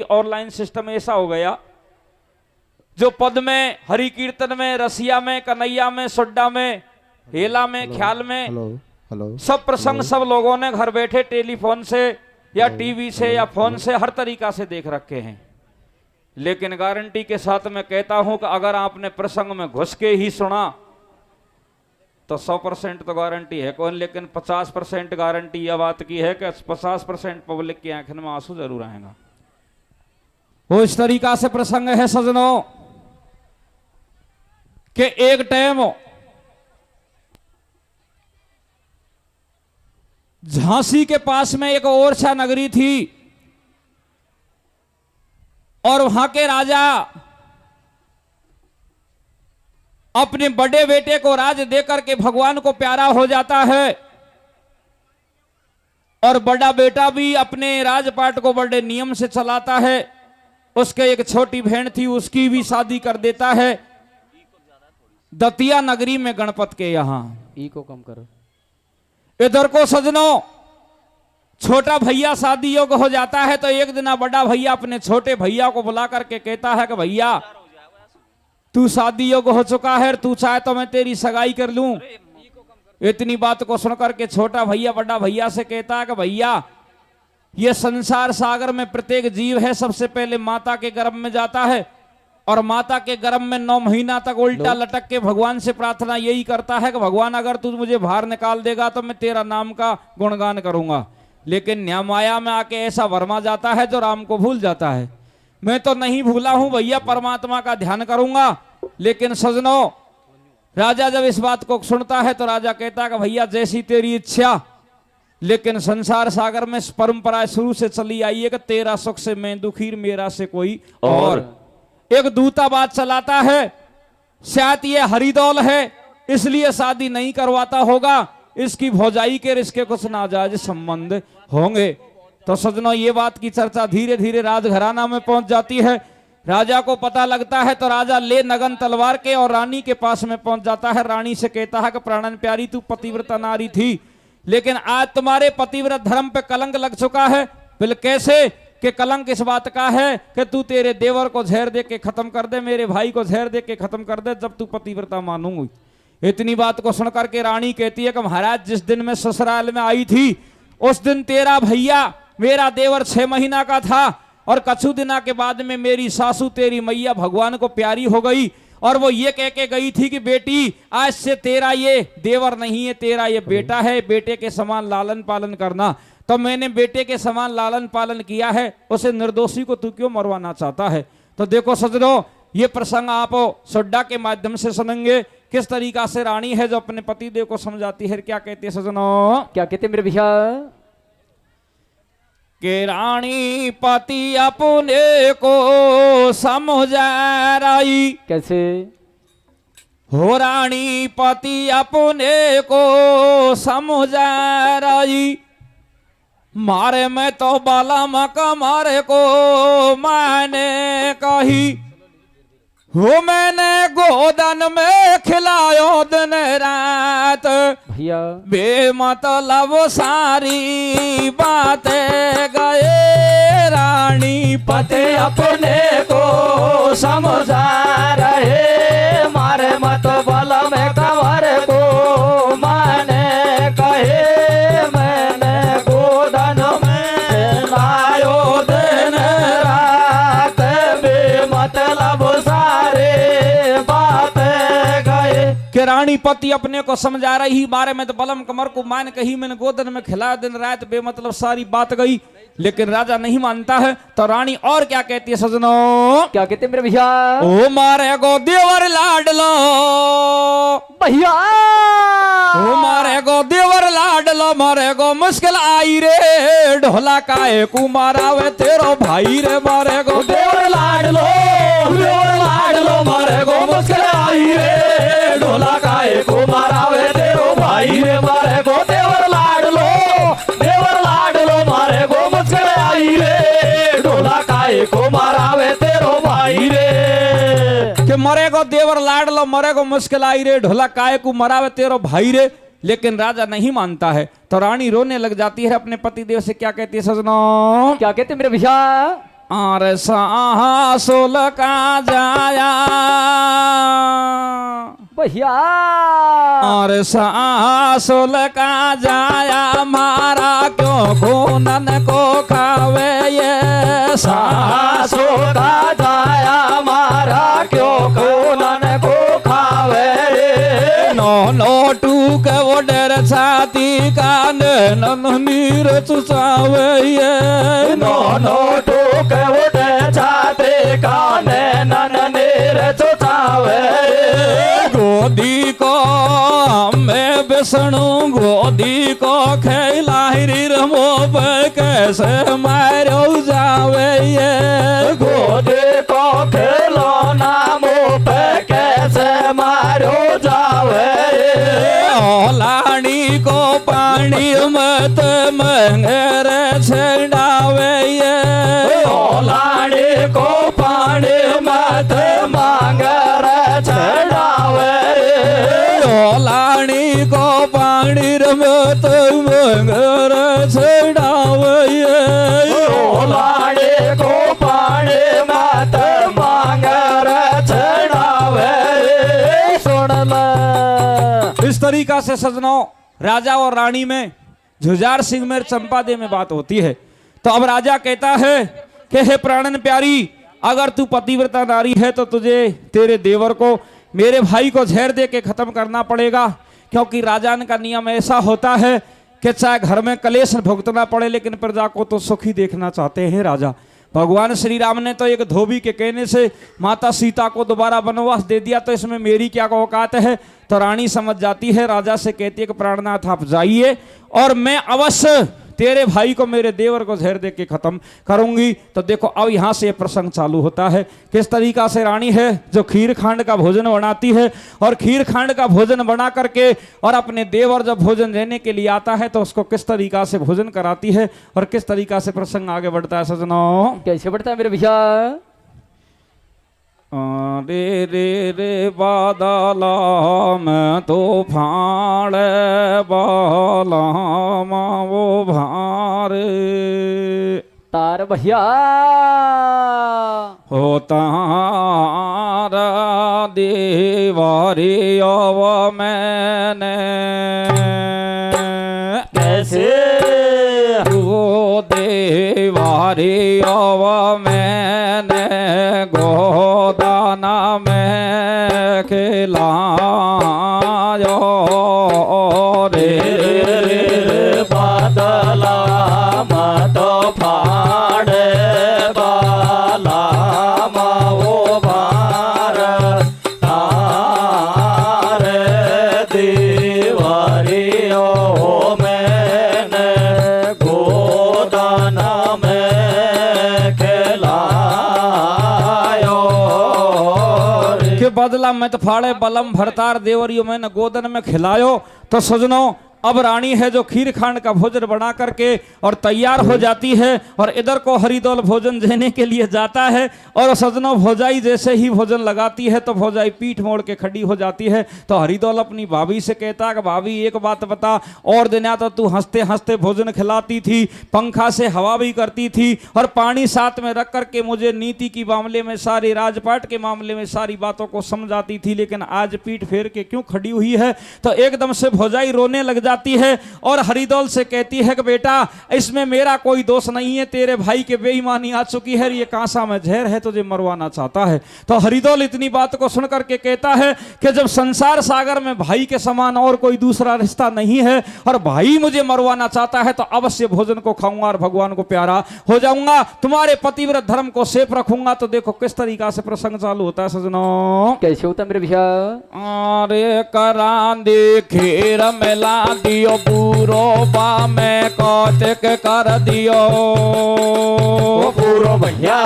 Online system ऐसा हो गया जो पद में, हरि कीर्तन में, रसिया में, कन्हैया में, सुड्डा में, हेला में, ख्याल में, सब प्रसंग सब लोगों ने घर बैठे टेलीफोन से या टीवी से या फोन से हर तरीका से देख रखे हैं। लेकिन गारंटी के साथ मैं कहता हूं कि अगर आपने प्रसंग में घुस के ही सुना तो 100% तो गारंटी है कौन, लेकिन 50% गारंटी यह बात की है कि 50% पब्लिक की आंखों में आंसू जरूर आएगा। वो इस तरीका से प्रसंग है सजनों कि एक टाइम झांसी के पास में एक ओरछा नगरी थी और वहां के राजा अपने बड़े बेटे को राज देकर के भगवान को प्यारा हो जाता है और बड़ा बेटा भी अपने राजपाट को बड़े नियम से चलाता है। उसके एक छोटी बहन थी, उसकी भी शादी कर देता है दतिया नगरी में गणपत के यहां। ई को कम करो। इधर को सजनों छोटा भैया शादी योग्य हो जाता है तो एक दिन बड़ा भैया अपने छोटे भैया को बुला करके कहता है कि भैया तू शादी योग्य हो चुका है, तू चाहे तो मैं तेरी सगाई कर लूं। इतनी बात को सुनकर के छोटा भैया बड़ा भैया से कहता है कि भैया ये संसार सागर में प्रत्येक जीव है सबसे पहले माता के गर्भ में जाता है और माता के गर्भ में 9 महीना तक उल्टा लटक के भगवान से प्रार्थना यही करता है कि भगवान अगर तू मुझे बाहर निकाल देगा तो मैं तेरा नाम का गुणगान करूंगा। लेकिन न्यामाया में आके ऐसा वर्मा जाता है जो राम को भूल जाता है। मैं तो नहीं भूला हूं भैया, परमात्मा का ध्यान करूंगा। लेकिन सजनों राजा जब इस बात को सुनता है तो राजा कहता है कि भैया जैसी तेरी इच्छा, लेकिन संसार सागर में परंपरा शुरू से चली आई है कि तेरा सुख से मैं दुखी, मेरा से कोई और। एक दूतावाद चलाता है, शायद ये हरिदौल है इसलिए शादी नहीं करवाता होगा, इसकी भौजाई के रिश्ते कुछ नाजायज संबंध होंगे। तो सजनों ये बात की चर्चा धीरे धीरे राजघराना में पहुंच जाती है। राजा को पता लगता है तो राजा ले नगन तलवार के और रानी के पास में पहुंच जाता है। रानी से कहता है कि प्राणन प्यारी तू पतिव्रता नारी थी, लेकिन आज तुम्हारे पतिव्रत धर्म पे कलंक लग चुका है। बोले कैसे? कि कलंक इस बात का है कि तू तेरे देवर को जहर दे के खत्म कर दे, मेरे भाई को जहर दे के खत्म कर दे, जब तू पतिव्रता मानूंगी। इतनी बात को सुनकर के रानी कहती है कि महाराज जिस दिन मैं ससुराल में आई थी उस दिन तेरा भैया मेरा देवर 6 महीना का था और कछु दिना के बाद में मेरी सासू तेरी मैया भगवान को प्यारी हो गई और वो ये कह के गई थी कि बेटी आज से तेरा ये देवर नहीं है, तेरा ये बेटा है, बेटे के समान लालन पालन करना। तो मैंने बेटे के समान लालन पालन किया है, उसे निर्दोषी को तू क्यों मरवाना चाहता है? तो देखो सजनों ये प्रसंग आप सुड्डा के माध्यम से सुनेंगे किस तरीका से रानी है जो अपने पति देव को समझाती है। क्या कहती है सजनों? क्या कहते मेरे भैया? के रानी पति अपने को समझा रही। कैसे हो? रानी पति अपने को समझा रही, मारे में तो बाला मका मारे को मैंने कही, हो मैंने गोदन में खिलायो दिन रात भैया बेमतलब सारी बातें गए। रानी पति अपने को समझा रहे, मारे मत बल में कमर को मैंने कहे, मैंने गोदन में लायो दिन रात बेमतलब कि रानी पति अपने को समझा रही, बारे में तो बलम कमर को मान कही, मैंने गोदन में खिलाया दिन रात बेमतलब सारी बात गई। लेकिन राजा नहीं मानता है तो रानी और क्या कहती है सजनों? क्या कहते मेरे भैया? ओ मारे गो देवर लाडलो भैया, ओ मारे गो देवर लाडलो, मारे गो मुश्किल आई रे, ढोला काहे को मारावे तेरो भाई रे, मारे गो देवर लाडलो, देवर लाडलो, मारे गो मुश्किल आई रे, ढोला काहे को मारावे तेरो भाई रे, मारे गो देवर लाडलो, देवर लाडलो, मारे गो मुश्किल आई रे, ढोला काहे को मारावे तेरो भाई रे। कि मरेगो देवर लाडलो, मरेगो मुश्किल आई रे, ढोला काहे को मरावे तेरो भाई रे। लेकिन राजा नहीं मानता है तो रानी रोने लग जाती है। अपने पति देव से क्या कहती है सजनों? क्या कहते मेरे भैया? और सासुल का जाया भैया और सासुल का जाया मारा क्यों खूनन को खावे ये सासो का जाया मारा क्यों खूनन को खावे रे। नो नो टूक वो डर छाती का नन नीर चुचावे ये नो नो टूक उठे छाते काने नन नीर चुचावे रे। गोदी को हमें बिष्णु गोदी को खिलाही रमो पे कैसे मारो जावे ये गोदे को खेलो नामो पे कैसे मारो जावे रे। लाड़ी को पानी मत मंगर छड़ावे ये लाड़ी को पानी मत मांगर चढ़ावे रे। लाड़ी को पानी मत मंगर छड़ावे ये लाड़ी को पानी मत मांगर चढ़ावे रे। सुन ले इस तरीका से सजनों राजा और रानी में झुजार सिंह में चंपा दे में बात होती है। तो अब राजा कहता है कि हे प्राणन प्यारी अगर तू पतिव्रता नारी है तो तुझे तेरे देवर को मेरे भाई को जहर दे के खत्म करना पड़ेगा, क्योंकि राजान का नियम ऐसा होता है कि चाहे घर में कलेश भुगतना पड़े लेकिन प्रजा को तो सुखी देखना चाहते हैं राजा। भगवान श्री राम ने तो एक धोबी के कहने से माता सीता को दोबारा वनवास दे दिया, तो इसमें मेरी क्या औकात है। तो रानी समझ जाती है, राजा से कहती है कि प्राणनाथ आप जाइए और मैं अवश्य तेरे भाई को मेरे देवर को जहर दे के खत्म करूंगी। तो देखो अब यहां से प्रसंग चालू होता है। किस तरीका से रानी है जो खीर खांड का भोजन बनाती है और खीर खांड का भोजन बना करके और अपने देवर जब भोजन लेने के लिए आता है तो उसको किस तरीका से भोजन कराती है और किस तरीका से प्रसंग आगे बढ़ता है सजनों। कैसे बढ़ता है मेरे भैया। रे रे रे बादला में तूफान बाला वो भार तार भैया हो तारा दीवारी वो मैंने कैसे वो दीवारी वो मैंने गोदाना में खिलायो रे रे बादला मत फाड़े बाला वो भार तारे दीवारियो मैंने गोदाना में खिलायो रे। के बदला में तो फाड़े बलम भरतार देवरियो मैंने गोदन में खिलायो। तो सजनों अब रानी है जो खीर खांड का भोजन बना करके और तैयार हो जाती है और इधर को हरिदौल भोजन देने के लिए जाता है। और सजनों भौजाई जैसे ही भोजन लगाती है तो भौजाई पीठ मोड़ के खड़ी हो जाती है। तो हरिदौल अपनी भाभी से कहता है कि भाभी एक बात बता, और दिन तो तू हंसते हंसते भोजन खिलाती थी, पंखा से हवा भी करती थी और पानी साथ में रख करके मुझे नीति की मामले में सारी राजपाट के मामले में सारी बातों को समझाती थी, लेकिन आज पीठ फेर के क्यों खड़ी हुई है। तो एकदम से भौजाई रोने लग जाती है और हरिदौल से कहती है कि बेटा इसमें मेरा कोई दोष नहीं है, तेरे भाई के बेईमानी आ चुकी है, ये कांसा में जहर है तुझे मरवाना चाहता है। तो हरिदौल इतनी बात को सुन करके कहता है कि जब संसार सागर में भाई के समान और कोई दूसरा रिश्ता नहीं है और भाई मुझे मरवाना चाहता है तो अवश्य भोजन को खाऊंगा और भगवान को प्यारा हो जाऊंगा, तुम्हारे पतिव्रत धर्म को सेफ रखूंगा। तो देखो किस तरीका से प्रसंग चालू होता है सजनों। कैसे होता मेरे भैया। अरे करां दे खीर मिला दियो पूरो बा में कौतिक कर दियो पूरो भैया।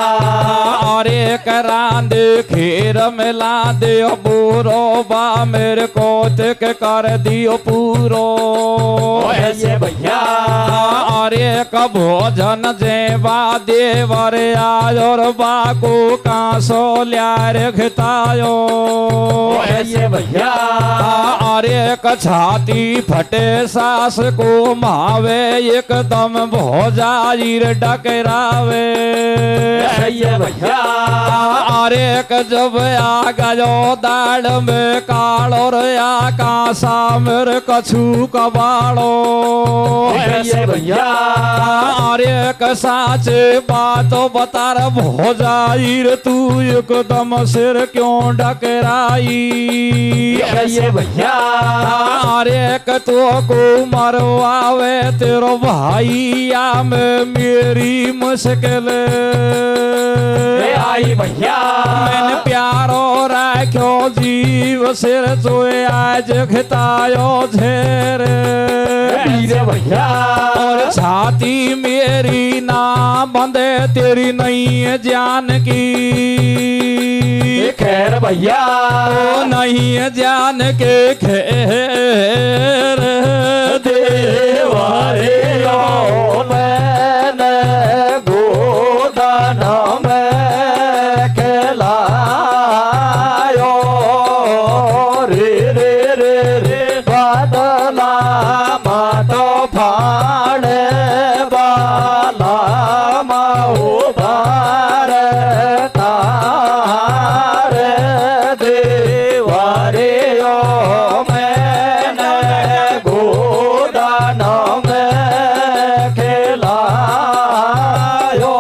अरे करांदे खीर मिला दियो पूरो बा मेरे को तिक कर दियो पूरो ऐसे भैया अरे का भोजन जेवा देवर आयो और बाको कांसो ल्यार खितायो ऐसे भैया अरे का छाती फटे सास को मावे एकदम भोजाईर डकरावे ऐसे भैया अरे का जब आ गयो दाड़ में कालो रे आकाशा मेरे कछु कबाड़ो ऐसे भैया अरे कसाचे बातो बता रे भोजाईर तू एकदम सिर क्यों डकराई ऐसे भैया अरे तो को मरवावे तेरो भाई या में मेरी मुश्किल आई भैया मैंने प्यारो राख्यो जीव सिर चोए आज खितायो झेर वीर भैया और छाती मेरी ना बंदे तेरी नहीं है जान की खैर भैया नहीं है जान के खैर देवारे मैंने गोदान में खिलायो रे रे रे रे बादला मातो फाड़े बाला माओ भारता रे देवारे मैंने गोदान में खिलायो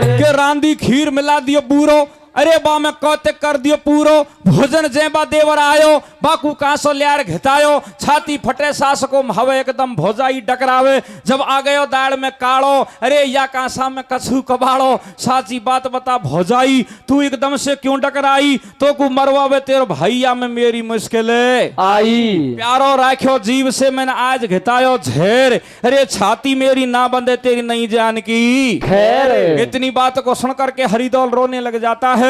रे के रांदी खीर मिला दियो बूरो अरे बा मैं कौतिक कर दियो पूरो भोजन जेबा देवर आयो बाकू कांसो ल्यार घितायो छाती फटे सास को हवे एकदम भोजाई डकरावे जब आ गयो दाड़ में काड़ो अरे या कांसा में कछु कबाड़ो साची बात बता भोजाई तू एकदम से क्यों डकराई तो को मरवावे तेरे भैया में मेरी मुश्किल आई प्यारो राख्यो जीव से मैंने आज घितायो झेर अरे छाती मेरी ना बंदे तेरी नहीं जान की खैर इतनी बात को सुन करके हरिदौल रोने लग जाता है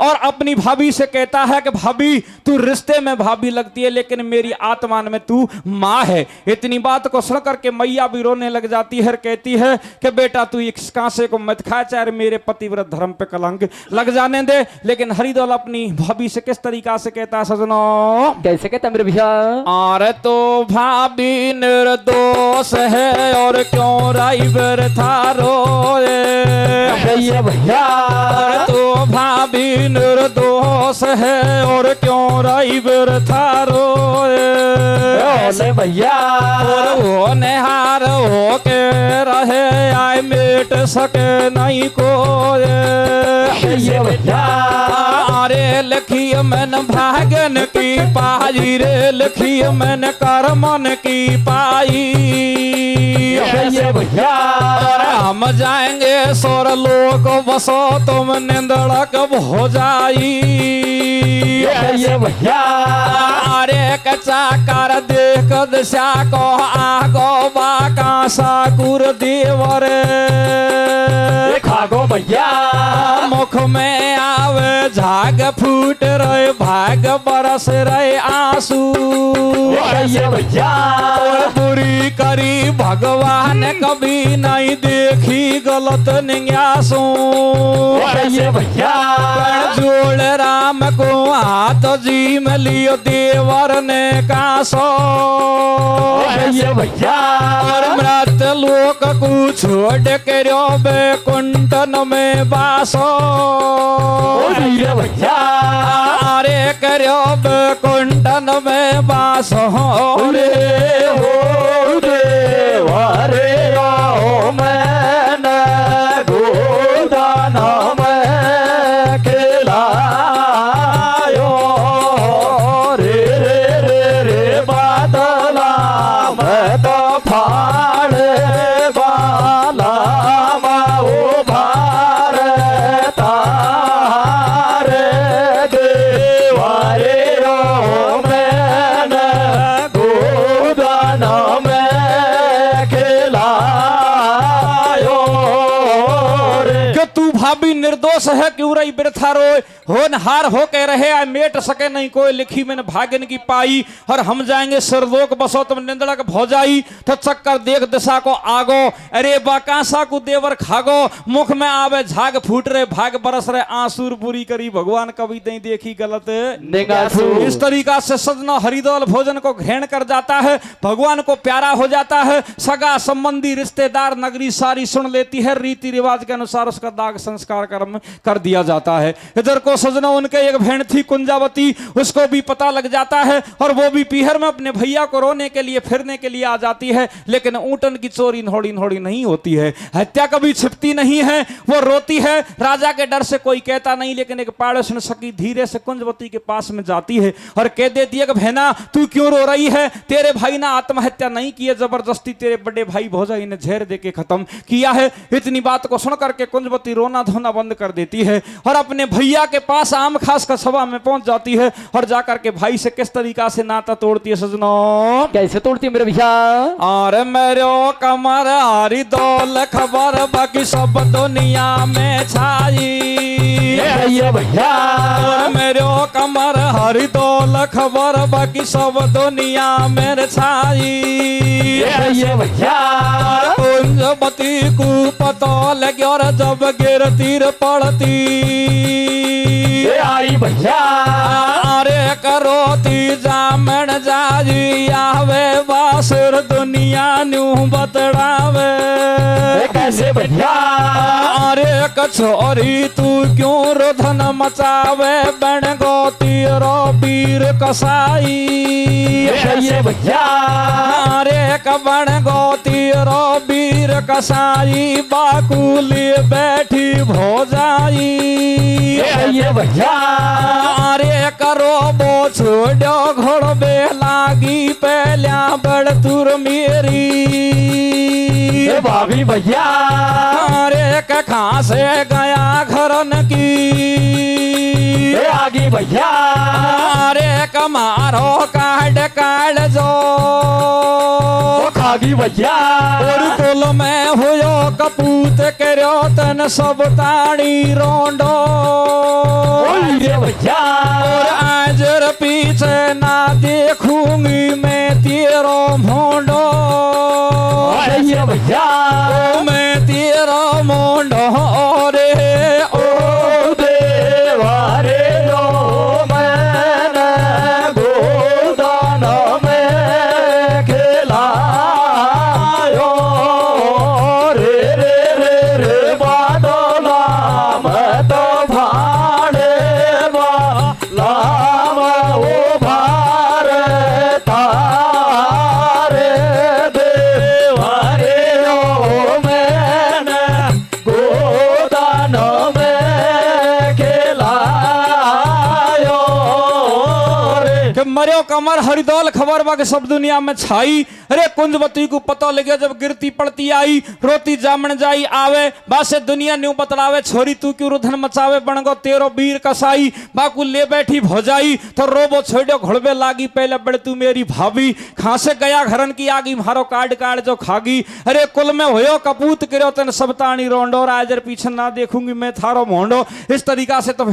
और अपनी भाभी से कहता है कि भाभी तू रिश्ते में भाभी लगती है लेकिन मेरी आत्मा में तू माँ है। इतनी बात को सुन करके मैया भी रोने लग जाती है, कहती है कि बेटा तू इस कांसे को मत खा, चाहे मेरे पतिव्रत धर्म पे कलंक लग जाने दे। लेकिन हरिदौल अपनी भाभी से किस तरीका से कहता है सजनो, कैसे कहता मेरे भैया? अरे तो भाभी निर्दोष है और क्यों राइबर था रोए भैया तो भाभी निर्दोष है और क्यों राइबर था रोए भैया और वो निहार हो के रहे आए मिट सके नहीं कोई भैया अरे लिखी मन भागन की पाई रे लिखी मन कर्मन की पाई भैया हम जाएंगे सोर लोक बसो तुम निंदड़क हो जाई भैया अरे कच्चा कर देख दिशा को आगो बाका साकुर देवर खागो भैया मुख में आवे झाग फूट रहे भाग बरस रहे आंसू भैया बुरी करी भगवान कभी नहीं देखी गलत नियासू भैया जोड़ राम को हाथ जी में लियो देवर ने कासो भैया और मृत लोक को छोड़ के रो बैकुंठन में बासो भैया अरे करो बैकुंठन में बासो रे हो देवारे आओ मैंने गोदान में खिलायो रे रे रे रे बादला मैं तो फाड़े वाला माओ भारता रे देवारे आओ मैंने गोदान में खिलायो भाभी निर्दोष है क्यों रही बिरथा रोए, होनहार हो के रहे आए मेट सके नहीं कोई, लिखी मैंने भागन की पाई, और हम जाएंगे सरलोक बसो तुम निंदड़क भौजाई, तो चक्कर देख दिशा को आगो, अरे बाकांसा को देवर खागो, मुख में आवे झाग फूट रहे भाग बरस रहे आंसूर पूरी करी भगवान कभी नहीं देखी गलत निगाथू। इस तरीका से सजना हरिदौल भोजन को घृण कर जाता है, भगवान को प्यारा हो जाता है, सगा संबंधी रिश्तेदार नगरी सारी सुन लेती है, रीति रिवाज के अनुसार उसका दाग संस्कार कर्म कर दिया जाता है। इधर को सजना उनके एक बहन थी कुंजावती, उसको भी पता लग जाता है और वो भी पीहर में अपने भैया को रोने के लिए फिरने के लिए आ जाती है, लेकिन ऊँटन की चोरी थोड़ी थोड़ी नहीं होती है, हत्या कभी छिपती नहीं है, वो रोती है, राजा के डर से कोई कहता नहीं, लेकिन एक पाड़ोसन सखी धीरे से कुंजवती के पास में जाती है और कह देती है कि बहना तू क्यों रो रही है, तेरे भाई ने आत्महत्या नहीं की है, जबरदस्ती तेरे बड़े भाई भौजाई ने जहर देके खत्म किया है। इतनी बात को सुन करके कुंजवती रोना धोना बंद कर देती है और अपने भैया के पास आम खास का सभा में पहुंच जाती है और जाकर के भाई से किस तरीका से नाता तोड़ती है सजनो। कैसे तोड़ती है मेरे भैया? और मेरो कमर हारी दौल खबर बाकी सब दुनिया में छाई, भैया भैया और मेरो कमर हरी दौल खबर बाकी सब दुनिया में छाई, भैया भैया कुंजवती को पता लगे और जब गिरती पड़ती, आई भैया अरे करोती जामन जाजी आवे बासुर दुनिया न्यू बतड़ावे, कैसे भैया अरे कछोरी तू क्यों रोधन मचावे बन गोती रो वीर कसाई, भैया भैया अरे कबन गोती रो वीर कसाई बाकुली बैठी भोजाई, भैया भैया अरे करो बो छोड़ो घोड़बे लागी पहल्या बड़ तुर मेरी, भाभी भैया अरे कहाँ से गया घरन की, आगे भैया अरे कमारो काट काट जो खागी भैया और कुल में हुयो कपूत करो तन सब ताड़ी रोंडो, भैया और आज पीछे ना देखूंगी मैं तेरो मोंडो, भैया भैया मैं तेरा मोंडो रे ओ देवा रे लो मैंने गोदान में खिलायो रे रे रे रे बादला मैं तो भाड़े लाम ओ भारे तारे देवा रे लो मैंने गोदान में खिलायो रे। कि मरियो कमर हरिदौल खबर बा के सब दुनिया में छाई, अरे कुंजवती को पता लगे जब गिरती पड़ती आई, रोती जामन जाई आवे बासे दुनिया न्यू बतलावे, छोरी तू क्यों रुधन मचावे बनगो तेरो वीर कसाई, बाकू ले बैठी भौजाई तो रोबो छोड़ो घोड़बे लागी पहले बड़ तू मेरी भाभी, कहां से गया घरन की आगी मारो काट काट जो खागी, अरे कुल में होयो कपूत करो तन सब ताणी रोंडो, राजर पीछे ना देखूंगी मैं थारो मोंडो। इस तरीका से तो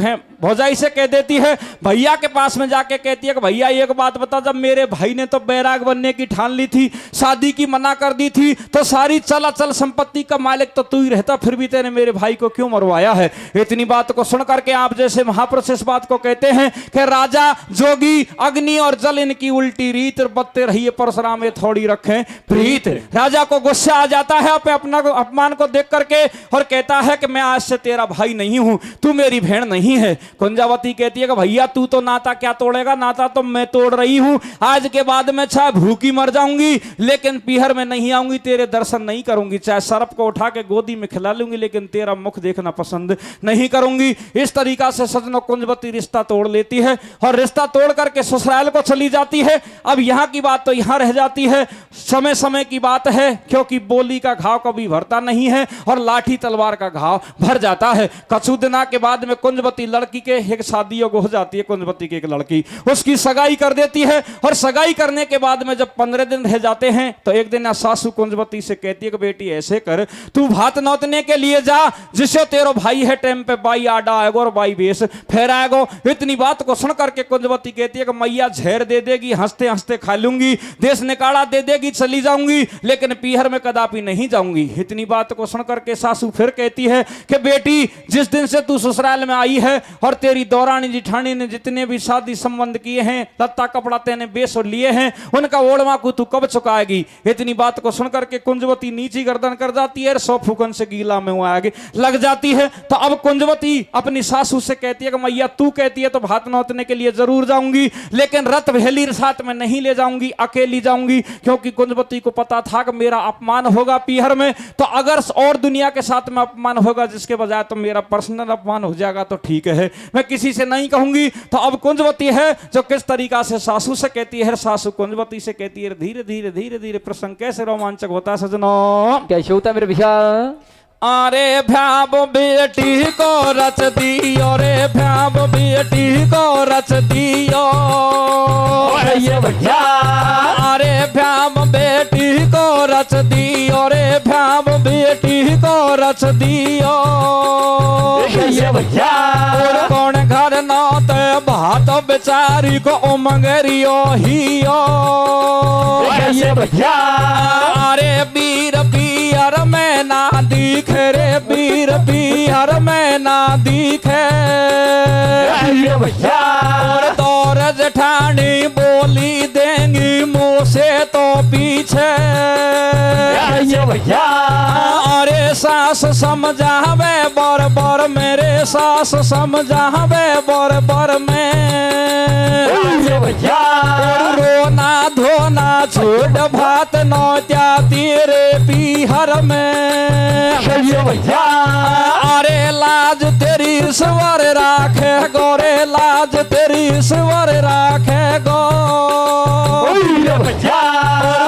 भौजाई से कह देती है, भैया के पास में जाके कहती है कि भैया एक बात बता, जब मेरे भाई ने तो बैराग बनने की ठान ली थी, शादी की मना कर दी थी, तो सारी चल अचल संपत्ति का मालिक तो तू ही रहता, फिर भी तेने मेरे भाई को क्यों मरवाया है। इतनी बात को सुन करके आप जैसे महापुरुष इस बात को कहते हैं कि राजा जोगी अग्नि और जल इनकी उल्टी रीत, बत्ते रहिए परशुराम थोड़ी रखें प्रीत। राजा को गुस्सा आ जाता है अपना अपमान को देख करके और कहता है कि मैं आज से तेरा भाई नहीं हूं, तू मेरी बहन नहीं है। कुंजावती कहती है कि भैया तू तो नाता क्या तोड़ेगा, नाता तो मैं तोड़ रही हूं, आज के बाद मैं चाहे भूखी मर जाऊंगी लेकिन पीहर में नहीं आऊंगी, तेरे दर्शन नहीं करूंगी, चाहे सर्प को उठा के गोदी में खिला लूंगी लेकिन तेरा मुख देखना पसंद नहीं करूंगी। इस तरीका से सजनो कुंजवती रिश्ता तोड़ लेती है और रिश्ता तोड़ करके ससुराल को चली जाती है। अब यहाँ की बात तो यहाँ रह जाती है, समय समय की बात है, क्योंकि बोली का घाव कभी भरता नहीं है और लाठी तलवार का घाव भर जाता है। कछु दिना के बाद में कुंजवती लड़की के एक शादी हो जाती है, कुंजवती की एक लड़की, उसकी सगाई कर कर देती है। और सगाई करने के बाद में जब 15 दिन रह जाते हैं तो एक दिन सासू कुंजवती से कहती है कि बेटी ऐसे कर, तू भात नौतने के लिए जा, जिससे तेरो भाई है टाइम पे बाई आडा आएगो और बाई बेस फेर आएगो। इतनी बात को सुन करके कुंजवती कहती है कि मैया झेर दे देगी, हंसते हंसते खा लूंगी, देश निकाला दे देगी, चली जाऊंगी, लेकिन पीहर में कदापि नहीं जाऊंगी। इतनी बात को सुन करके सासू फिर कहती है कि बेटी जिस दिन से तू ससुराल में आई है और तेरी दौरानी जिठानी ने जितने भी शादी संबंध किए हैं, लत्ता कपड़ा तेने बेस और लिए हैं, उनका ओढ़वा को तू कब चुकाएगी। इतनी बात को सुन करके कुंजवती नीची गर्दन कर जाती है, 100 फूकन से गीला में वो आगे लग जाती है। तो अब कुंजवती अपनी सासू से कहती है कि मैया तू कहती है तो भात नौतने के लिए जरूर जाऊंगी, लेकिन रत भेली साथ में नहीं ले जाऊंगी, अकेली जाऊंगी, क्योंकि कुंजवती को पता था कि मेरा अपमान होगा पीहर में, तो अगर और दुनिया के साथ में अपमान होगा जिसके बजाय तो मेरा पर्सनल अपमान हो जाएगा तो ठीक है, मैं किसी से नहीं कहूंगी। तो अब कुंजवती है जो किस तरीका से सासू से कहती है, सासू कुंजवती से कहती है, धीरे धीरे धीरे धीरे प्रसंग कैसे रोमांचक होता है सजनों। कैसे होता है मेरे भैया? अरे भ्याब बेटी को रच दियो रे, भ्याब बेटी को रच दियो ये भैया अरे भ्याब बेटी को रच दियो रे, भ्याब बेटी को रच दियो ये भैया और कौन घर नौते भात बेचारी को उमंगरियो हियो ये भैया अरे वीर पियर में ना दिखे रे, वीर पियर में ना दिखे ये भैया और दौर जेठानी बोली देंगी मुंह से तो पीछे ये भैया अरे सास समझावे बर बर मेरे, सास समझावे बर बर में ये भैया रोना धोना छोड़ भात नौत्या तेरे पीहर में ये भैया अरे लाज तेरी स्वर राखे गोरे, लाज तेरी स्वर राखे गो ये भैया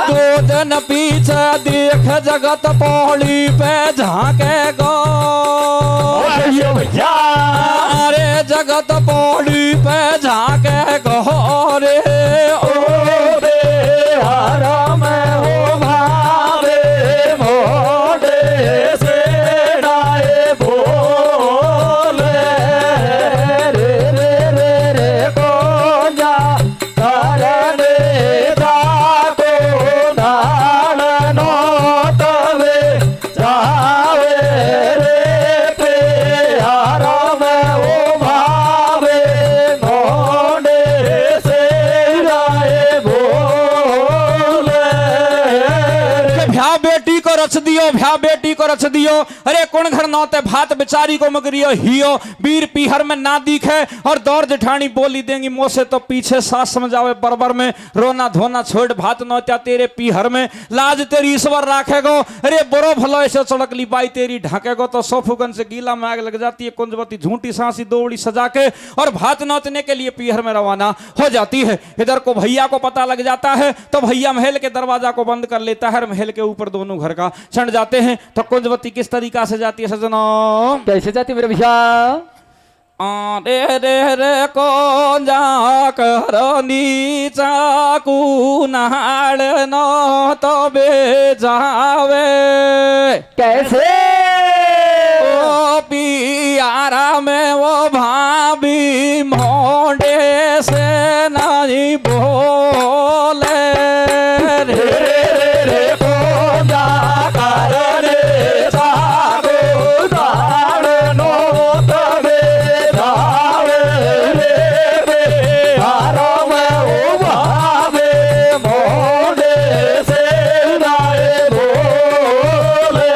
दो दिन पीछे देख जगत पौड़ी पे झांके गो ये भैया अरे जगत पौड़ी पे झांके गो रे ओ रे हरा में हो भावे मोड़े से डाए बोले रे रे रे रे को जा करने जाको नाल नो तवे जावे रे पे हरा में हो भावे मोड़े से डाए बोले के भ्या बेटी को रच दियो, भ्या बेटी को रच दियो। अरे कौन घर नौते भात बेचारी को मगरियो हियो, वीर पीहर में ना दिखे और दौर जेठानी बोली देंगी मुंह से तो पीछे, सास समझावे बरबर में रोना धोना छोड़ भात नौत्या तेरे पीहर में, लाज तेरी ईश्वर राखेगो। अरे बरो भलो ऐसे चड़कली बाई तेरी ढाकेगो तो 100 फुगन से गीला में आग लग जाती है। कुंजवती झूठी सांसी दौड़ी सजा के और भात नौतने के लिए पीहर में रवाना हो जाती है। इधर को भैया को पता लग जाता है तो भैया महल के दरवाजा को बंद कर लेता है और महल के ऊपर दोनों घर का चढ़ जाते हैं। तो कुंजवती किस तरीका से जाती है सजनों? कैसे जाती है मेरे भैया? रे रे रे को जा कर नीचा कुनाड़ नो तो बे जावे कैसे? ओ पियारा में वो भाभी मोंडे से नहीं बोले रे रे रे को जा करने जाको नाल नो तवे जावे रे पे हरा में हो भावे मोड़े से डाए बोले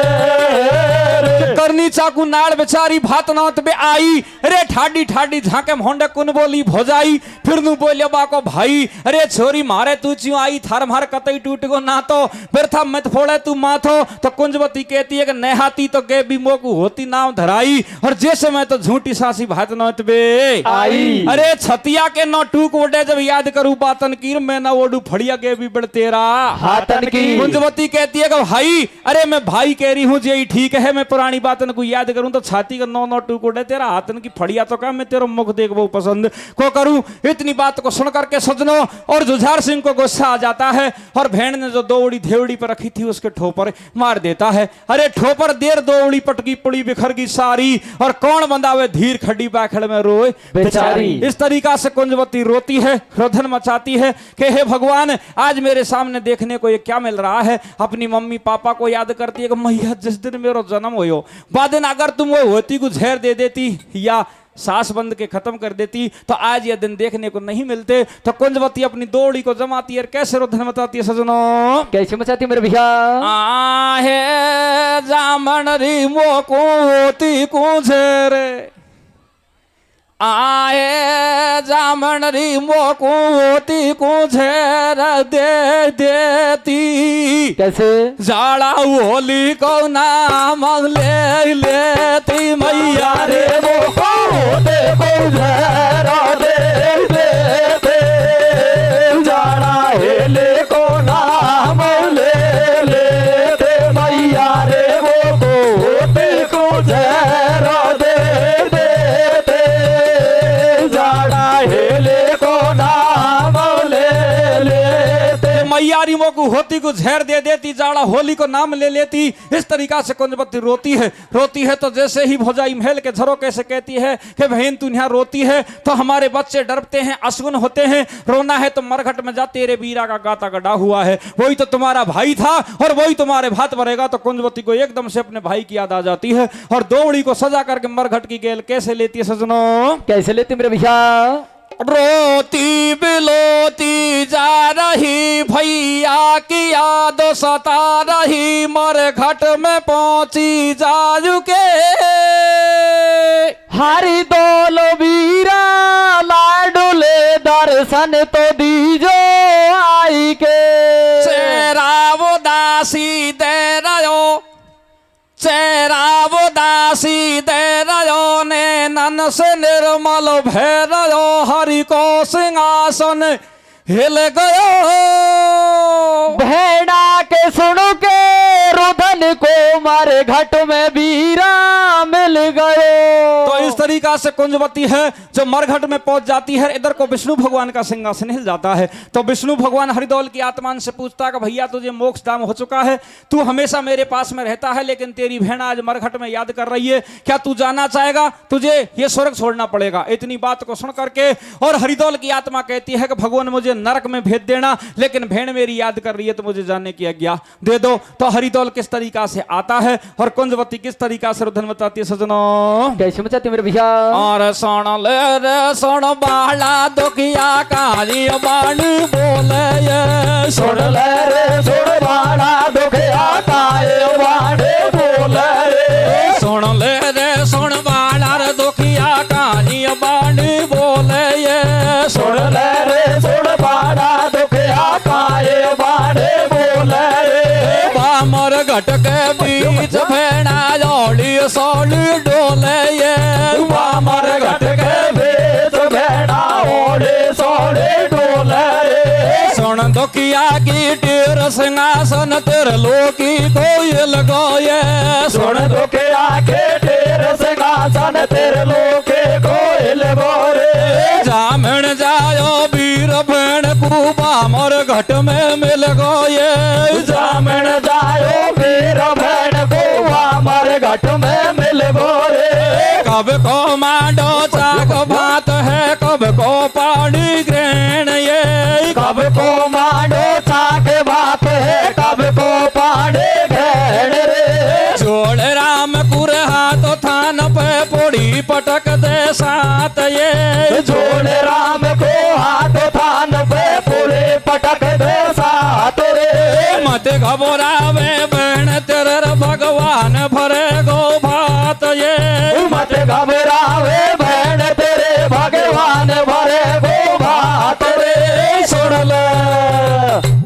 करनी चाकू नाड़ बेचारी भात नौत बे आई। अरे ठाडी ठाडी झाके मोंडे कुन बोली भोजाई फिर नु बोलियो बाको भाई, अरे छोरी मारे तू क्यों आई, थार मार कतई टूट गो ना तो बिरथा मत फोड़े तू माथो। तो कुंजवती कहती है कि नहाती तो के भी मोकू होती नाव धराई और जैसे मैं तो झूठी सासी भात नौत बे आई। अरे छतिया के नौ टूक वडे जब याद करूं बातन कीर मैं ना ओडू फड़िया के भी बड़ तेरा हाथन की कुंजवती कहती है कि भाई, अरे मैं भाई कह रही हूँ यही ठीक है, मैं पुरानी बातन को याद करूं तो छाती का 9 टुकड़े तेरा हाथन की फड़िया तो क्या मैं तेरा मुख देख वो पसंद को करूं। इतनी बात को सुन करके सजनों और जुझार सिंह को गुस्सा आ जाता है और भेड़ ने जो दौड़ी धेवड़ी पर रखी थी उसके ठोपर मार देता है। अरे ठोपर देर दौड़ी पटकी पुड़ी बिखर गई सारी और कौन बंदावे धीर खड्डी बाखड़ में रोए बेचारी। इस तरीका से कुंजवती रोती है, रोधन मचाती है कि हे भगवान आज मेरे सामने देखने को ये क्या मिल रहा है। अपनी मम्मी पापा को याद करती है कि मैया जिस दिन मेरा जन्म हो बाद दिन अगर तुम वो होती को जहर दे देती या सांस बंद के खत्म कर देती तो आज ये दिन देखने को नहीं मिलते। तो कुंजवती अपनी दौड़ी को जमाती है, कैसे रोधन मचाती है सजनों, कैसे मचाती मेरे भैया। आहे जामन री मोकोती कुंझेरे आए जामन री मोकोती कुंझेर दे देती कैसे जाड़ा होली को नाम ले लेती मैया रे मोको देखो जरा दे देते जाना हेले को नाम ले लेते मैया रे मोको देखो जरा दे देते जाना हेले को नाम ले लेते मैया री मोको होती को जहर दे देती जाड़ा होली को नाम ले लेती। इस तरीका से कुंजवती रोती है तो जैसे ही भौजाई महल के झरोके से कहती है कि बहन तू यहाँ रोती है तो हमारे बच्चे डरते हैं, अशुन होते हैं, रोना है तो मरघट में जा तेरे बीरा का गाता गड़ा हुआ है, वही तो तुम्हारा भाई था और वही तुम्हारे भात भरेगा। तो कुंजवती को एकदम से अपने भाई की याद आ जाती है और दौड़ी को सजा करके मरघट की गेल कैसे लेती है सजनों, कैसे लेती मेरे भैया। रोती बिलोती जा रही भैया की याद सता रही मरघट में पहुंची जाजू के हरि दोल वीरा लाडुले दर्शन तो दीजो आई के चेहरा वो दासी दे रहो चेहरा वो दासी दे रहो ने नन से निर्मल भैरयो हरि को सिंहासन हिल गयो भेड़ा के सुनो के रुधन को मारे घट में वीरा मिल गयो। तो इस तरीका से कुंजवती है जो मरघट में पहुंच जाती है। इधर को विष्णु भगवान का सिंहासन हिल जाता है तो विष्णु भगवान हरिदौल की आत्मान से पूछता है कि भैया तुझे मोक्ष धाम हो चुका है, तू हमेशा मेरे पास में रहता है लेकिन तेरी बहन आज मरघट में याद कर रही है, क्या तू जाना चाहेगा, तुझे ये स्वर्ग छोड़ना पड़ेगा। इतनी बात को सुन करके और हरिदौल की आत्मा कहती है कि भगवान मुझे नरक में भेज देना लेकिन बहन मेरी याद कर रही है तो मुझे जाने की आज्ञा दे दो। तो हरिदौल किस तरीका से आता है और कुंजवती किस तरीका से रुदन बताती है सजनों, कैसे मचाती मेरे भैया। और सुन ले रे सुन बाला दुखिया काजी बाणी बोले ये सुन ले रे सुन बाड़ा दुखिया काए वाड़े बोले रे सुन ले रे सुन बाला रे दुखिया काजी बाणी बोले ये सुन ले रे सुन बाड़ा दुखिया काए वाड़े बोले रे बामर घट के बीच भेड़ा जोड़ी सोली डोले ये बामर घट के बेच भेड़ा ओढ़े सोड़े डोले रे सुन दुखिया की टेर सिंहासन तेरे लोकी कोयल गोये सुन दुखिया के ढेर सिंहासन तेरे लोके कोयल गोरे जामण जायो वीर भेण को बामर घट में मिल गोये जामन जायो वीर भेड़ को बामर घट में मिल गोरे कब को मांडो चाक भात है कब को पानी ग्रहण ये कब को मांडो चाक बात है कब को पाड़े घेड़ रे जोड़ राम कुर हाथ थान पे पोड़ी पटक दे साथ ये जोड़ राम को हाथ थान पे पूरे पटक दे साथ रे मत घबरावे बहन तेरे भगवान भरे गो भात ये मत घबरावे बहन तेरे भगवान भरे वो बात रे सुन ले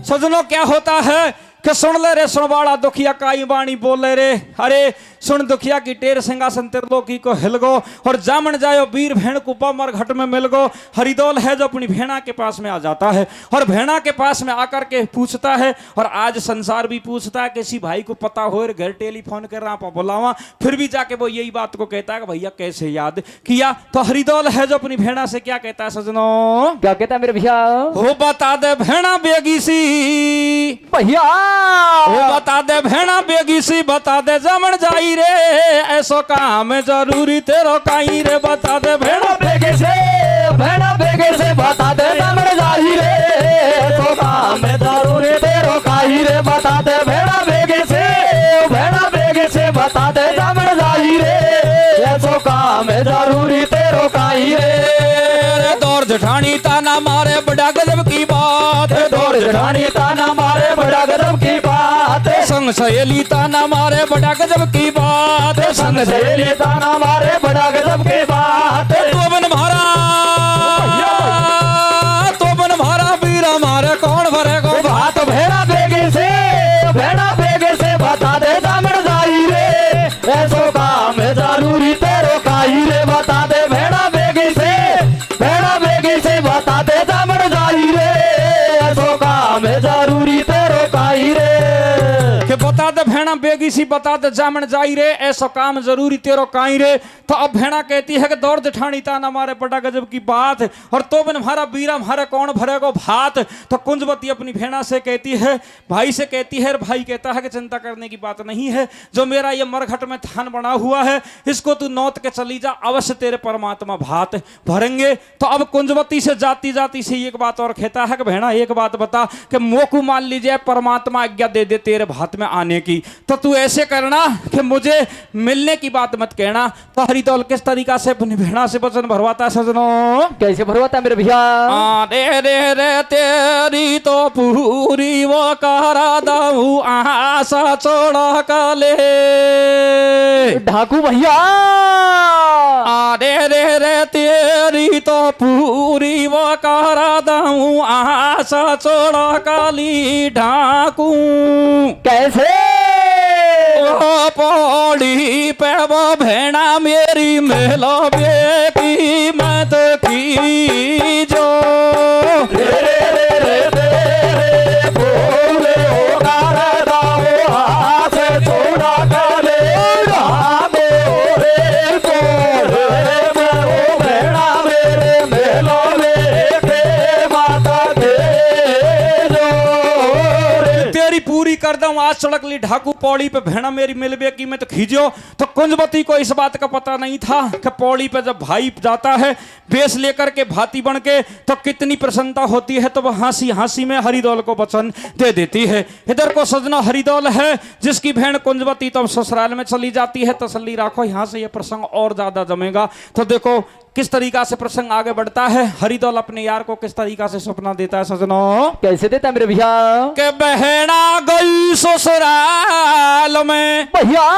सजनों क्या होता है कि सुन ले रे सुनवाड़ा दुखिया काई बाणी बोले रे। अरे सुन दुखिया की टेर सिंहासन त्रिलोकी को हिलगो और जामन जायो वीर भेण कुपा मर घट में मिलगो। हरिदौल है जो अपनी भेणा के पास में आ जाता है और भेणा के पास में आकर के पूछता है, और आज संसार भी पूछता है किसी भाई को पता हो घर टेलीफोन कर रहा बुलावा, फिर भी जाके वो यही बात को कहता है कि भैया कैसे याद किया। तो हरिदौल है जो अपनी भेणा से क्या कहता है सजनों, क्या कहता है मेरे भैया? हो बता दे भेणा बेगी सी भैया वो बता दे भेणा बेगी सी, बता दे जमन जाई रे ऐसो काम जरूरी तेरो काई रे। बता दे भेणा बेगे से बता दे जमन जाई रे ऐसो काम जरूरी तेरो काई रे। बता दे भेड़ा बेगे से बता दे जमन जाई रे ऐसो काम जरूरी तेरो काई रे। दौर जेठानी ताना मारे बड़ा गजब की बात है, दौर जेठानी ताना मारे बड़ा गजब की बात है। संग सहेली ताना मारे बड़ा गजब की बात है, संग सहेली ताना मारे बड़ा गजब की बात है। तो बन भारा वीरा मारे कौन भरेगो बात भेड़ा बेगे से बता दे जमन जाई रे ऐसो काम जरूरी तेरो काई रे। बता दे भेड़ा बेगे से बता दे जमन जाई रे ऐसो काम जरूरी तेरो काई रे। कि बता दे भेड़ा बेगी सी, बता दे जामन जाई रे ऐसो काम जरूरी तेरो काई रे। तो अब भेड़ा कहती है कि दौड़ जेठानी ताना मारे बड़ा गजब की बात, और तो बिन हमारा बीरा हमारे कौन भरेगो भात। तो कुंजवती अपनी भेड़ा से कहती है, भाई से कहती है, भाई कहता है कि चिंता करने की बात नहीं है, जो मेरा ये मरघट में थान बना हुआ है इसको तू नौत के चली जा, अवश्य तेरे परमात्मा भात भरेंगे। तो अब कुंजवती से जाती जाती से एक बात और कहता है कि भेड़ा एक बात बता कि मोकू मान लीजिए परमात्मा आज्ञा दे दे तेरे भात में आने की, तो तू ऐसे करना कि मुझे मिलने की बात मत कहना। तो हरिदौल किस तरीका से अपनी भेड़ा से वचन भरवाता है सजनों, कैसे भरवाता है मेरे भैया? रे रे रे तेरी तो पूरी वो करा दऊ आशा छोड़ा काले ढाकू भैया। रे रे रे तेरी तो पूरी वो करा दऊ आशा छोड़ा काली ढाकू। कैसे? ओ पौड़ी पे वो भेड़ा मेरी मेलो बेकी मैं तो की जो रे रे रे रे बोले ओ करदा हो हाथ छोड़ा काले ढाबो रे बोले ओ भेड़ा मेरे मेलो लेके माता दे जो रे। तेरी पूरी कर दूं आज सड़क ली ढाकू पौड़ी पे भेड़ा मेरी मिलबे की मैं तो खींचो। तो कुंजवती को इस बात का पता नहीं था कि पौड़ी पे जब भाई जाता है बेस लेकर के भाती बन के तो कितनी प्रसन्नता होती है, तो वह हंसी हंसी में हरिदौल को वचन दे देती है। इधर को सजना हरिदौल है जिसकी भेड़ कुंजवती तो ससुराल में चली जाती है। तसल्ली राखो, यहाँ से यह प्रसंग और ज्यादा जमेगा। तो देखो किस तरीका से प्रसंग आगे बढ़ता है। हरिदौल अपने यार को किस तरीका से सपना देता है सजनों, कैसे देता है मेरे भैया? के बहना गई ससुराल में, भैया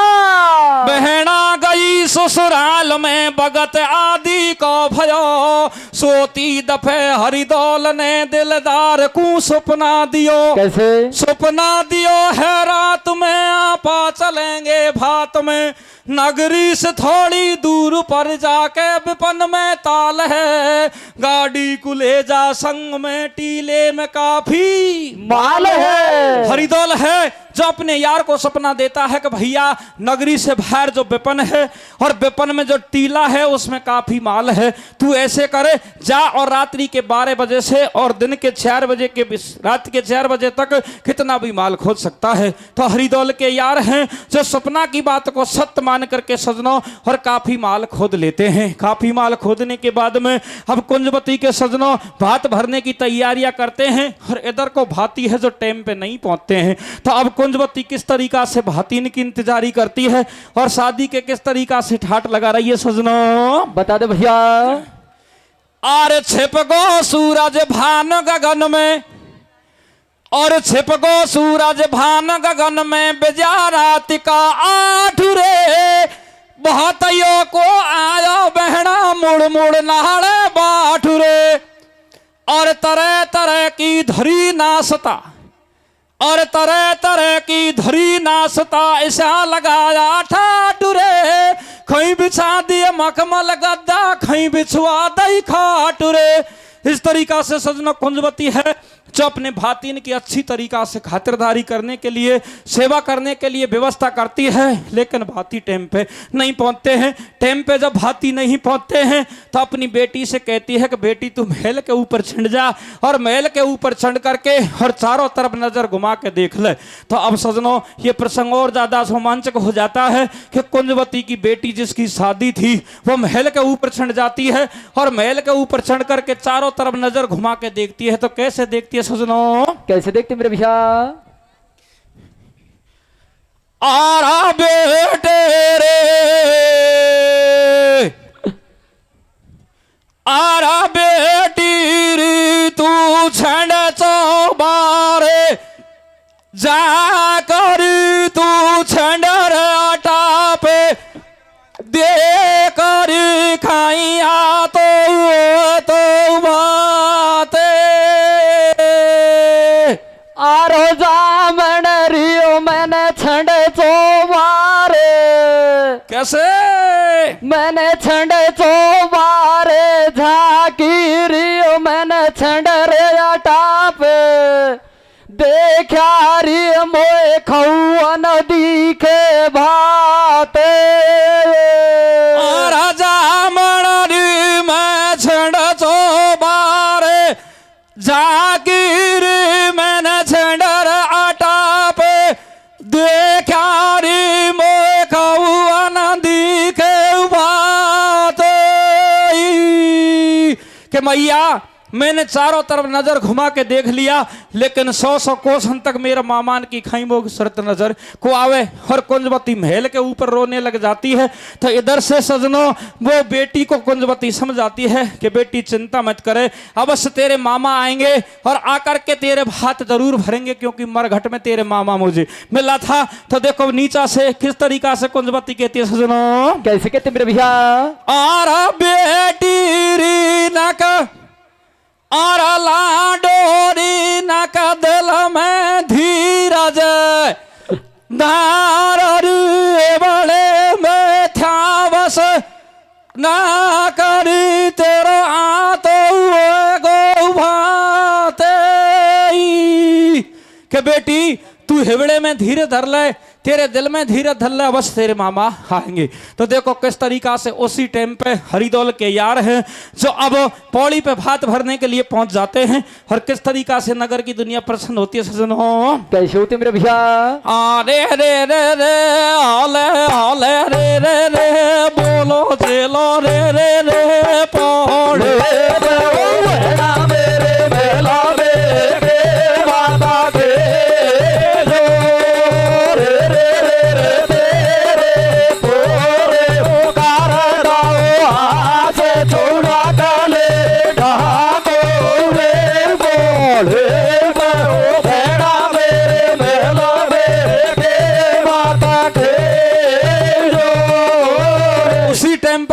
बहना गई ससुराल में बगत आदि को भयो, सोती दफे हरिदौल ने दिलदार को सपना दियो। कैसे? सपना दियो है रात में आपा चलेंगे भात में, नगरी से थोड़ी दूर पर जाके विपन में ताल है, गाड़ी को ले जा संग में टीले में काफी माल है। हरिदौल है जो अपने यार को सपना देता है कि भैया नगरी से बाहर जो विपन है और विपन में जो टीला है उसमें काफी माल है, तू ऐसे करे जा और रात्रि के 12 बजे से और दिन के 4 बजे के रात के 4 बजे तक कितना भी माल खोद सकता है। तो हरिदौल के यार हैं जो सपना की बात को सत्य मान करके सजनों और काफी माल खोद लेते हैं। काफी माल खोदने के बाद में अब कुंजवती के सजनों भात भरने की तैयारियां करते हैं और इधर को भाती है जो टाइम पे नहीं पहुंचते हैं। तो अब कुंजवती किस तरीका से भातीन की इंतजारी करती है और शादी के किस तरीका से ठाट लगा रही है सजनों, बता दे भैया। आरे छिप गो सूरज भान गगन में, और छिप गो सूरज भान गगन में बेजारात का आठ रे, बहतियों को आयो बहना मुड़ मुड़ नहाड़े बाट रे, और तरह तरह की धरी नासता और तरह तरह की धरी नाश्ता ऐसा लगाया ठाटुरे, खई बिछा दिए मखमल गद्दा, खई बिछवा दई खाटुरे। इस तरीका से सजना कुंजवती है जो अपने भातिन की अच्छी तरीका से खातिरदारी करने के लिए, सेवा करने के लिए व्यवस्था करती है, लेकिन भाती टाइम पे नहीं पहुंचते हैं। टाइम पे जब भाती नहीं पहुंचते हैं तो अपनी बेटी से कहती है कि बेटी तू महल के ऊपर चढ़ जा, और महल के ऊपर चढ़ करके और चारों तरफ नजर घुमा के देख ले। तो अब सजनों ये प्रसंग और ज्यादा रोमांचक हो जाता है कि कुंजवती की बेटी जिसकी शादी थी वो महल के ऊपर चढ़ जाती है, और महल के ऊपर चढ़ करके चारों तरफ नजर घुमा के देखती है। तो कैसे देखती है सजनों? कैसे देखते मेरे भैया? आरा बेटे रे, आरा बेटी री तू छंड चौबारे जा कर, तू छंडर आटा पे दे कर खाइया तो बाते आरो जामन रियो मैंने छंडे चोबारे। कैसे? मैंने छंडे चोबारे झाकी रियो मैंने छंडरे टाप देखा रियो मोए खौआ नदी के भाते। राजा मणरी मैं छंड चोबारे जागीर मैंने छंडर आटा पे देखा री मोए खौआ नदी के बात के मैया मैंने चारों तरफ नजर घुमा के देख लिया, लेकिन 100 कोसन तक मेरा मामान की खाई मोग शरत नजर को आवे, और कुंजवती महल के ऊपर रोने लग जाती है। तो इधर से सजनों वो बेटी को कुंजवती समझाती है कि बेटी चिंता मत करे, अवश्य तेरे मामा आएंगे और आकर के तेरे भात जरूर भरेंगे, क्योंकि मरघट में तेरे मामा मुझे मिला था। तो देखो नीचा से किस तरीका से कुंजवती कहती है सजनों? कैसे कहते मेरे भैया? आरा बेटी री नक और लाडोरी न कदल में धीरज नार बड़े में था बस ना करी तेरा आतो गो भाते के बेटी तू हिवड़े में धीरे धर ले, तेरे दिल में धीरे धर ले, बस तेरे मामा आएंगे। तो देखो किस तरीका से उसी टाइम पे हरिदौल के यार हैं जो अब पौड़ी पे भात भरने के लिए पहुंच जाते हैं, और किस तरीका से नगर की दुनिया प्रसन्न होती है सजनों? कैसे होते मेरे भैया? रे रे रे रे आले आले रे रे रे बोलो चलो रे रे रे पौड़े मेरे मेला मेरे माता के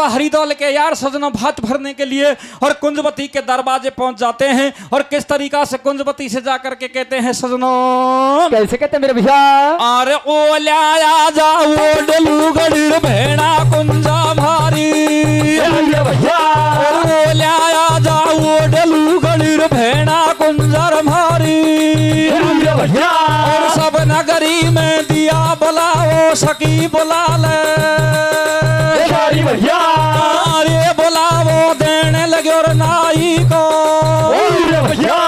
हरिदौल के यार सजनों भात भरने के लिए और कुंजवती के दरवाजे पहुंच जाते हैं, और किस तरीका से कुंजवती से जाकर के कहते हैं सजनों? कैसे कहते मेरे भैया? अरे ओ ल्याया जाओ डलू गड़ीर भेड़ा कुंजा भारी भैया ओ ल्याया जाओ डलू गड़ीर भेड़ा कुंजर भारी भैया और सब नगरी में दिया बुलाओ सकी बुला ले भैया अरे बुलावो देने लगे और नाई को भैया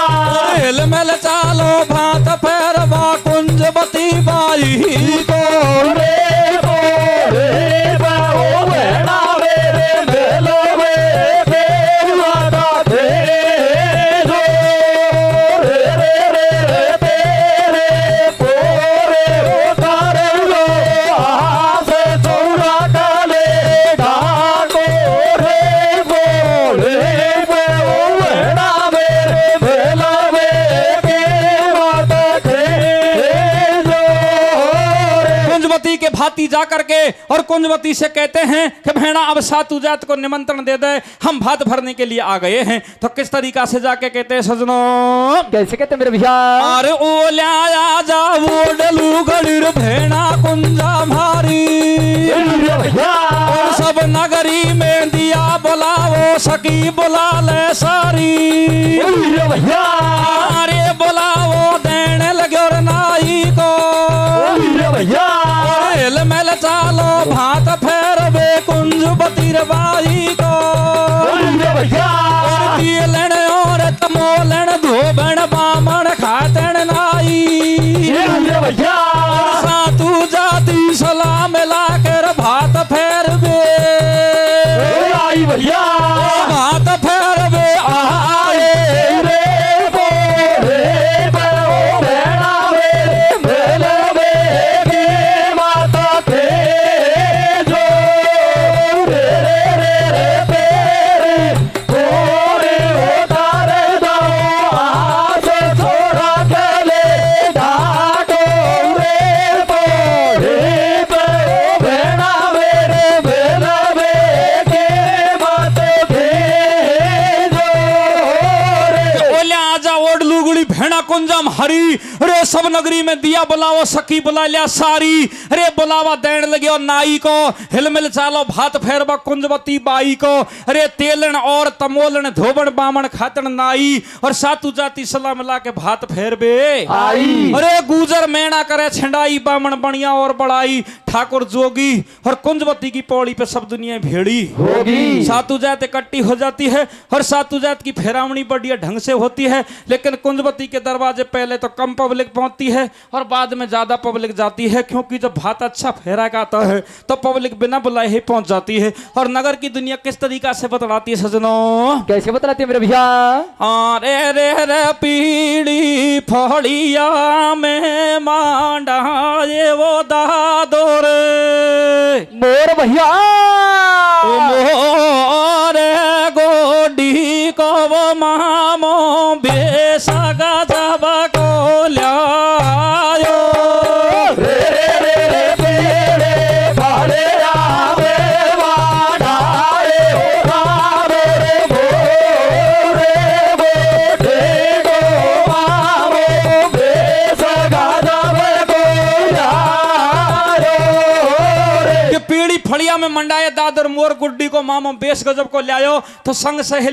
हिल मिल चालो भात पैरवा कुंजवती बाई को रे बाओ बेड़ा मेरे मेलो में माता थे जो रे तेरे पोरे उतार लो आसे चौड़ा काले ढाको रे बोले बाओ बेड़ा मेरे मेलो में के माता थे जो कुंजवती के हाथी जा करके और कुंजवती से कहते हैं कि भेड़ा अब सातू जात को निमंत्रण दे दे, हम भात भरने के लिए आ गए हैं। तो किस तरीका से जाके कहते हैं सजनों, कैसे कहते मेरे भैया? अरे ओ ल्या जा वो डलू गड़िर भेड़ा कुंजा मारी, और सब नगरी में दिया बुलावो सकी बुला ले सारी, अरे बुलावो देने लगे और नाई को, हिल मिल चालो भात फेरवे कुंजवती बाई को, और पीलन और तमोलन धोबन बामण खातन नाई, सातू जाती सलाम मिला कर भात फेरवे, भात फेरवे आए रे कुंजम हरी, रे सब नगरी में दिया बुलाओ सखी बुला लिया सारी, रे बुलावा देने लगे और नाई को, हिलमिल चालो भात फेरवा कुंजवती बाई को, रे तेलन और तमोलन धोबन बामण खातन नाई, और सातू जाती सलाह मिला के भात फेरबे आई, अरे गुजर मेणा करे छिंडाई बामण बनिया और बड़ाई, ठाकुर जोगी और कुंजवती की पौड़ी पे सब दुनिया भेड़ी होगी। सातू जात इकट्ठी हो जाती है और सातू जात की फेरावनी बढ़िया ढंग से होती है, लेकिन कुंजवती के दरवाजे पहले तो कम पब्लिक पहुंचती है और बाद में ज्यादा पब्लिक जाती है, क्योंकि जब भात अच्छा फेरा गाता है तो पब्लिक बिना बुलाए ही पहुंच जाती है। और नगर की दुनिया किस तरीका से बतलाती है सजनों, कैसे बतलाती है मेरे भैया? रे रे रे पीड़ी फड़िया में मांडा ये वो दादोर मोर भैया, मोर गोडी को वो मामो बेसगा जब को लायो, रे रे रे रे पेड़े भाड़े आवे वाड़ाए हो रामे रे मोरे बोटे गो मामो बेसगा जब को लायो रे। कि पीड़ी फड़िया में मंडाए दादर मोर गुड्डी को मामो बेस गजब को लायो, तो संग सहेली